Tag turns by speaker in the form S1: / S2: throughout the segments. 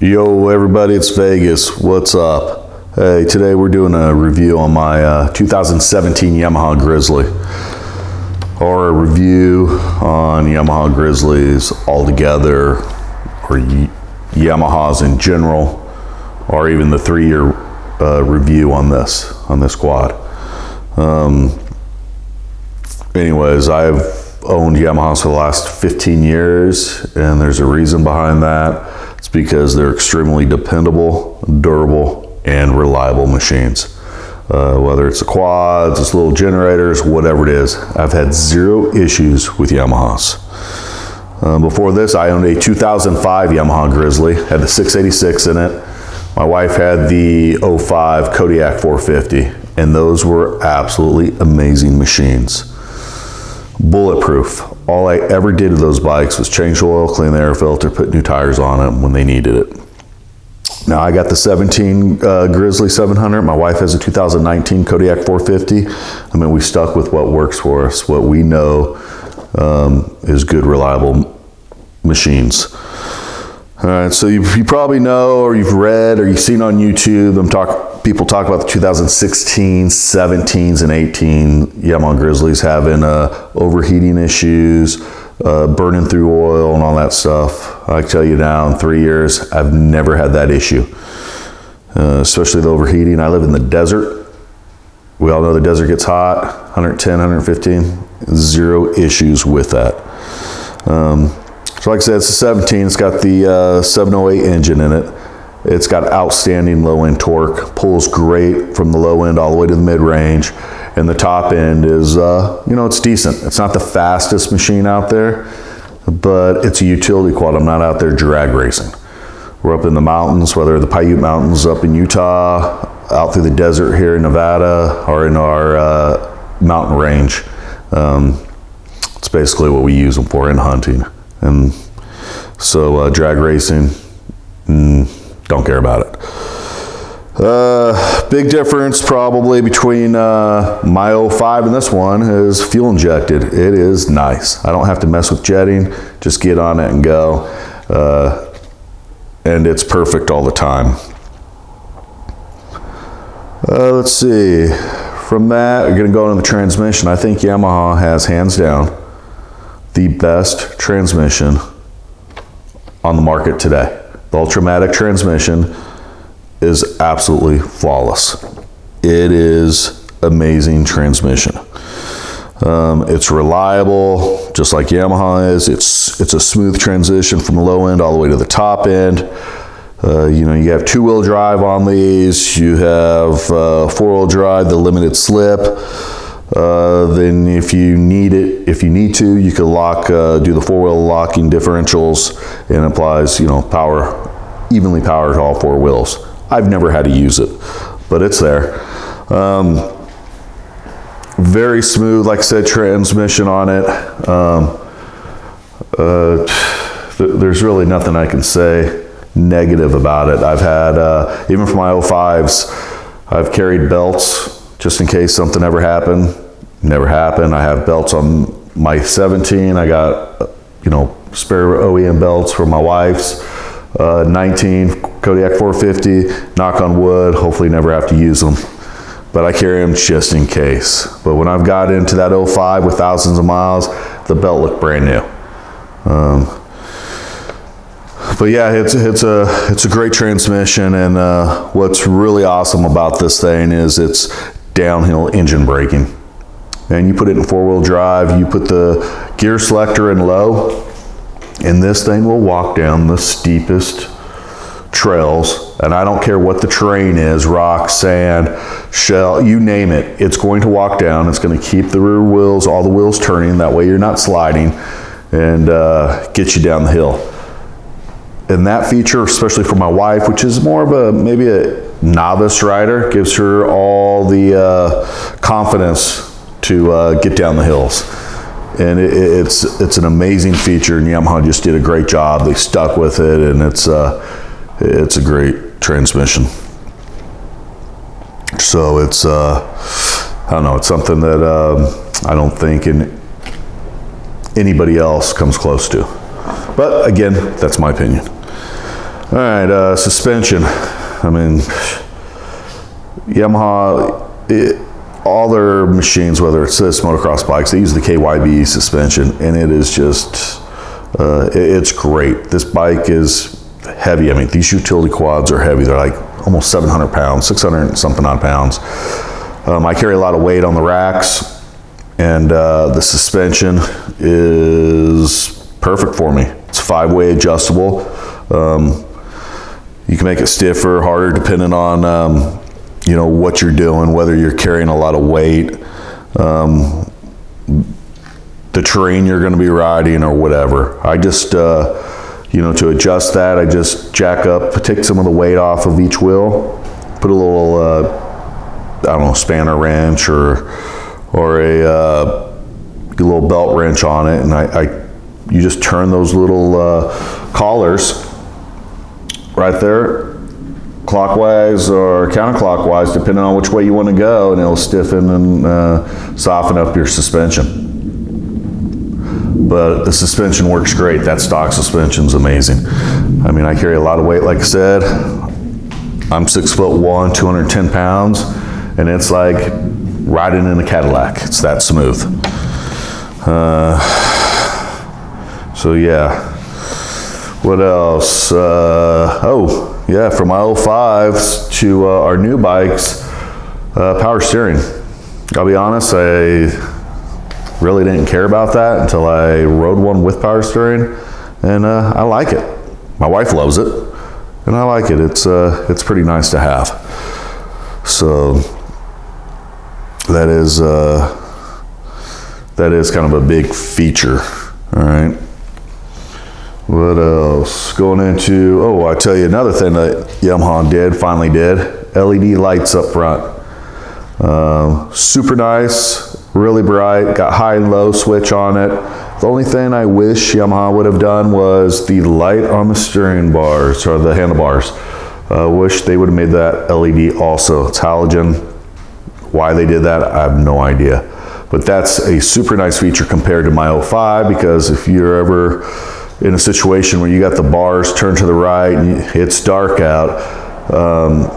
S1: Yo everybody, it's Vegas. What's up? Hey, today we're doing a review on my 2017 Yamaha Grizzly. Or a review on Yamaha Grizzlies altogether, or Yamahas in general, or even the 3-year review on this quad. Anyways, I've owned Yamahas for the last 15 years, and there's a reason behind that. It's because they're extremely dependable, durable, and reliable machines. Whether it's the quads, it's little generators, whatever it is, I've had zero issues with Yamahas. Before this, I owned a 2005 Yamaha Grizzly, had the 686 in it. My wife had the 05 Kodiak 450, and those were absolutely amazing machines. Bulletproof. All I ever did with those bikes was change the oil, clean the air filter, put new tires on it when they needed it. Now I got the 17 Grizzly 700. My wife has a 2019 Kodiak 450. I mean, we stuck with what works for us, what we know is good, reliable machines. All right, so you probably know, or you've read, or you've seen on YouTube, people talk about the 2016, 17s, and 18 Yamaha Grizzlies having overheating issues, burning through oil and all that stuff. I can tell you now, in 3 years, I've never had that issue, especially the overheating. I live in the desert. We all know the desert gets hot, 110, 115, zero issues with that. So like I said, it's a 17, it's got the 708 engine in it. It's got outstanding low end torque, pulls great from the low end all the way to the mid range. And the top end is, it's decent. It's not the fastest machine out there, but it's a utility quad. I'm not out there drag racing. We're up in the mountains, whether the Paiute Mountains up in Utah, out through the desert here in Nevada, or in our mountain range. It's basically what we use them for in hunting. And so drag racing, don't care about it. Big difference probably between my 05 and this one is fuel injected. It is nice. I don't have to mess with jetting, just get on it and go. And it's perfect all the time. Let's see. From that, we're gonna go into the transmission. I think Yamaha has hands down the best transmission on the market today. The Ultramatic transmission is absolutely flawless. It is amazing transmission. It's reliable, just like Yamaha is. It's a smooth transition from the low end all the way to the top end. You have 2-wheel drive on these. You have 4-wheel drive, the limited slip. Then if you need to, you could do the 4-wheel locking differentials, and it applies, evenly power to all 4 wheels. I've never had to use it, but it's there. Very smooth, like I said, transmission on it. There's really nothing I can say negative about it. I've had, even for my 05s, I've carried belts just in case something ever happened. Never happened. I have belts on my 17. I got, spare OEM belts for my wife's 19 Kodiak 450. Knock on wood, hopefully never have to use them. But I carry them just in case. But when I've got into that 05 with thousands of miles, the belt looked brand new. But yeah, it's a great transmission, and what's really awesome about this thing is it's downhill engine braking. And you put it in 4-wheel drive, you put the gear selector in low, and this thing will walk down the steepest trails. And I don't care what the terrain is, rock, sand, shell, you name it, it's going to walk down. It's going to keep the rear wheels, all the wheels turning, that way you're not sliding, and get you down the hill. And that feature, especially for my wife, which is more of maybe a novice rider, gives her all the confidence to get down the hills. And it's an amazing feature, and Yamaha just did a great job. They stuck with it, and it's a great transmission. So it's I don't know, it's something that I don't think anybody else comes close to. But again, that's my opinion. All right, suspension. I mean, Yamaha, all their machines, whether it's this motocross bikes, they use the KYB suspension, and it is just, it's great. This bike is heavy. I mean, these utility quads are heavy. They're like almost 700 pounds, 600 and something odd pounds. I carry a lot of weight on the racks, and the suspension is perfect for me. It's 5-way adjustable. You can make it stiffer, harder, depending on you know, what you're doing, whether you're carrying a lot of weight, the terrain you're going to be riding, or whatever. I just, you know, to adjust that, I just jack up, take some of the weight off of each wheel, put a little, I don't know, spanner wrench or a little belt wrench on it, and you just turn those little collars right there, clockwise or counterclockwise, depending on which way you want to go, and it'll stiffen and soften up your suspension. But the suspension works great. That stock suspension's amazing. I mean, I carry a lot of weight, like I said. I'm 6'1", 210 pounds, and it's like riding in a Cadillac. It's that smooth. So yeah. What else? Oh, yeah, from my 05s to our new bikes, power steering. I'll be honest, I really didn't care about that until I rode one with power steering, and I like it. My wife loves it, and I like it. It's pretty nice to have. So that is kind of a big feature. All right. What else? Going into, oh, I'll tell you another thing that Yamaha finally did, LED lights up front. Super nice, really bright, got high and low switch on it. The only thing I wish Yamaha would have done was the light on the steering bars, or the handlebars. Wish they would have made that LED also. It's halogen. Why they did that, I have no idea. But that's a super nice feature compared to my 05, because if you're ever in a situation where you got the bars turned to the right and it's dark out,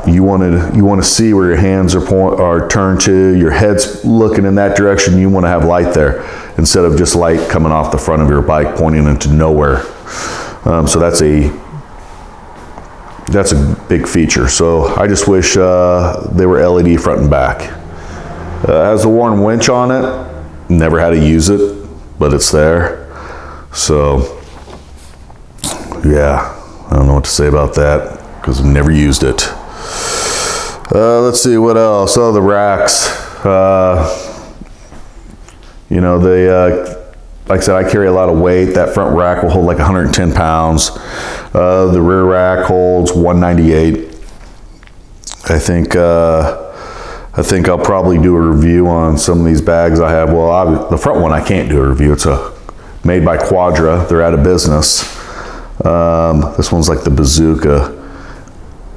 S1: you want to see where your hands are turned to, your head's looking in that direction. You want to have light there instead of just light coming off the front of your bike pointing into nowhere. So that's a big feature. So I just wish they were LED front and back. Has the Warren winch on it. Never had to use it, but it's there. So yeah, I don't know what to say about that because I've never used it. Let's see what else. Oh, the racks. You know, they, like I said, I carry a lot of weight. That front rack will hold like 110 pounds. The rear rack holds 198. I think I'll probably do a review on some of these bags I have. Well, the front one I can't do a review. It's made by Quadra. They're out of business. This one's like the Bazooka,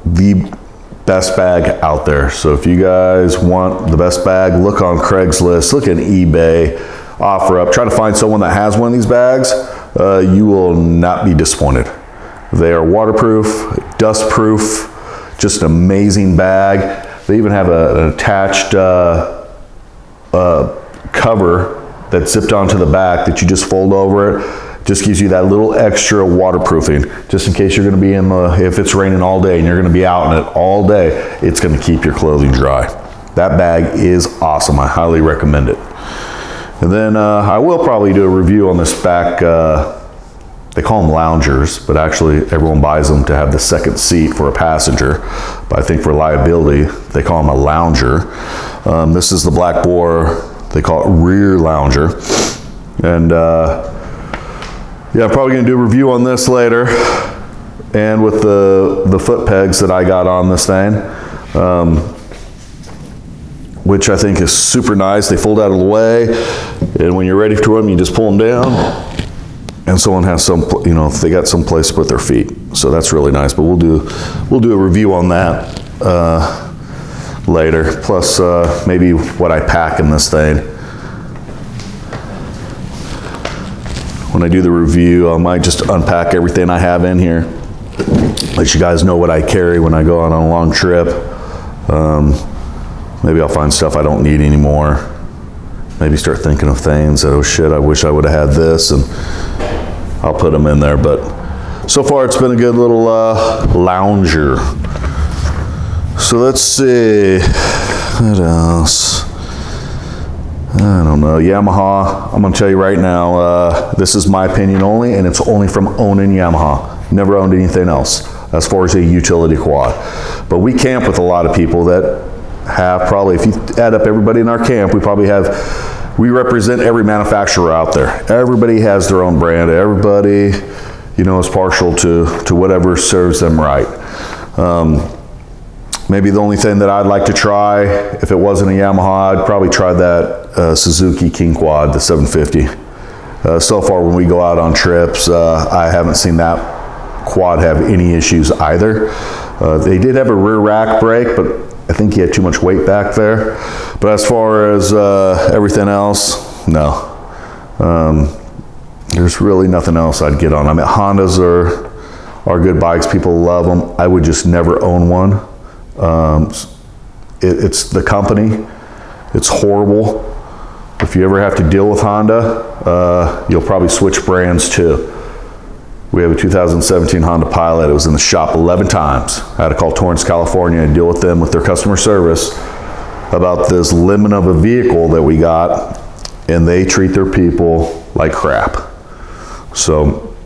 S1: the best bag out there. So if you guys want the best bag, look on Craigslist, look at eBay, OfferUp, try to find someone that has one of these bags. You will not be disappointed. They are waterproof, dustproof, just an amazing bag. They even have an attached cover that's zipped onto the back that you just fold over it. Just gives you that little extra waterproofing, just in case you're going to be in if it's raining all day and you're going to be out in it all day, it's going to keep your clothing dry. That bag is awesome. I highly recommend it. And then I will probably do a review on this back, they call them loungers, but actually everyone buys them to have the second seat for a passenger. But I think for liability, they call them a lounger. This is the Black Boar, they call it rear lounger. And yeah, I'm probably gonna do a review on this later. And with the foot pegs that I got on this thing, which I think is super nice. They fold out of the way, and when you're ready for them, you just pull them down. And someone has some, you know, they got some place to put their feet. So that's really nice, but we'll do a review on that later. Plus maybe what I pack in this thing. When I do the review, I might just unpack everything I have in here. let you guys know what I carry when I go on a long trip. Maybe I'll find stuff I don't need anymore. Maybe start thinking of things that, oh shit, I wish I would have had this, and I'll put them in there. But so far it's been a good little lounger. So let's see, what else? I don't know, Yamaha, I'm gonna tell you right now, this is my opinion only, and it's only from owning Yamaha. Never owned anything else as far as a utility quad. But we camp with a lot of people that have probably, if you add up everybody in our camp, we represent every manufacturer out there. Everybody has their own brand. Everybody, you know, is partial to whatever serves them right. Maybe the only thing that I'd like to try, if it wasn't a Yamaha, I'd probably try that Suzuki King Quad, the 750. So far when we go out on trips, I haven't seen that quad have any issues either. They did have a rear rack brake, but I think he had too much weight back there. But as far as everything else, no. There's really nothing else I'd get on. I mean, Hondas are good bikes. People love them. I would just never own one. It's the company. It's horrible. If you ever have to deal with Honda, you'll probably switch brands too. We have a 2017 Honda Pilot. It was in the shop 11 times. I had to call Torrance, California and deal with them with their customer service about this lemon of a vehicle that we got, and they treat their people like crap. So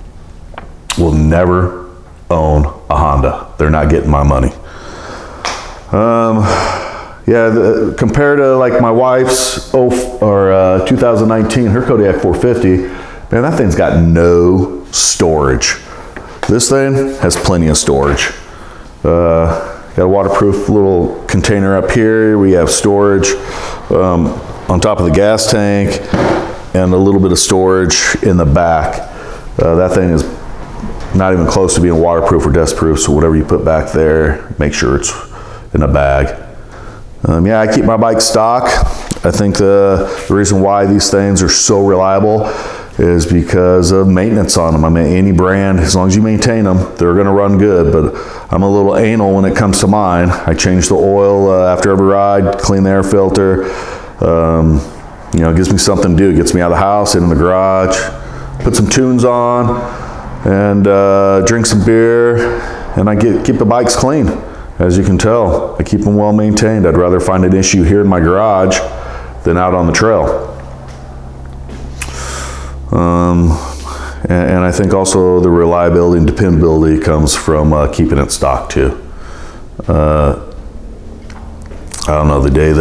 S1: we'll never own a Honda. They're not getting my money. Yeah, compared to like my wife's 2019, her Kodiak 450, man, that thing's got no storage. This thing has plenty of storage. Got a waterproof little container up here. We have storage on top of the gas tank and a little bit of storage in the back. That thing is not even close to being waterproof or dustproof, so whatever you put back there, make sure it's in a bag. Yeah, I keep my bike stock. I think the reason why these things are so reliable is because of maintenance on them. I mean, any brand, as long as you maintain them, they're gonna run good, but I'm a little anal when it comes to mine. I change the oil after every ride, clean the air filter. You know, it gives me something to do. It gets me out of the house, in the garage, put some tunes on, and drink some beer, and I keep the bikes clean. As you can tell, I keep them well maintained. I'd rather find an issue here in my garage than out on the trail. And I think also the reliability and dependability comes from keeping it stock too. I don't know, the day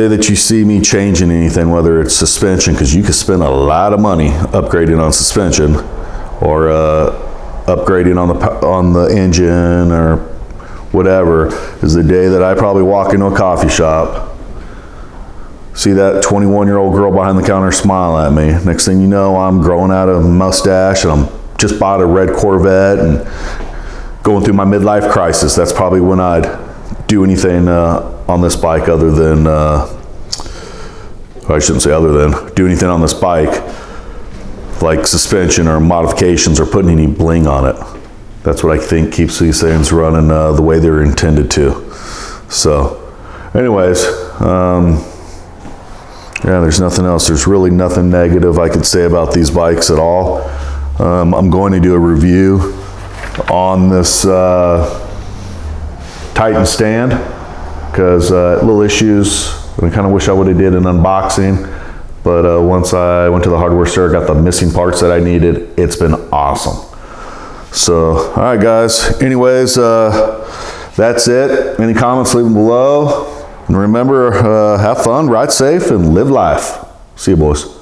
S1: that you see me changing anything, whether it's suspension, because you can spend a lot of money upgrading on suspension, or upgrading on the engine or whatever, is the day that I probably walk into a coffee shop, see that 21-year-old girl behind the counter smile at me. Next thing you know, I'm growing out a mustache and I'm just bought a red Corvette and going through my midlife crisis. That's probably when I'd do anything on this bike other than, I shouldn't say other than, do anything on this bike like suspension or modifications or putting any bling on it. That's what I think keeps these things running the way they're intended to. So anyways, yeah, there's nothing else. There's really nothing negative I could say about these bikes at all. I'm going to do a review on this Titan stand, because little issues, I kind of wish I would have did an unboxing, but once I went to the hardware store, got the missing parts that I needed, it's been awesome. So, all right guys, anyways, that's it. Any comments, leave them below. And remember, have fun, ride safe, and live life. See you boys.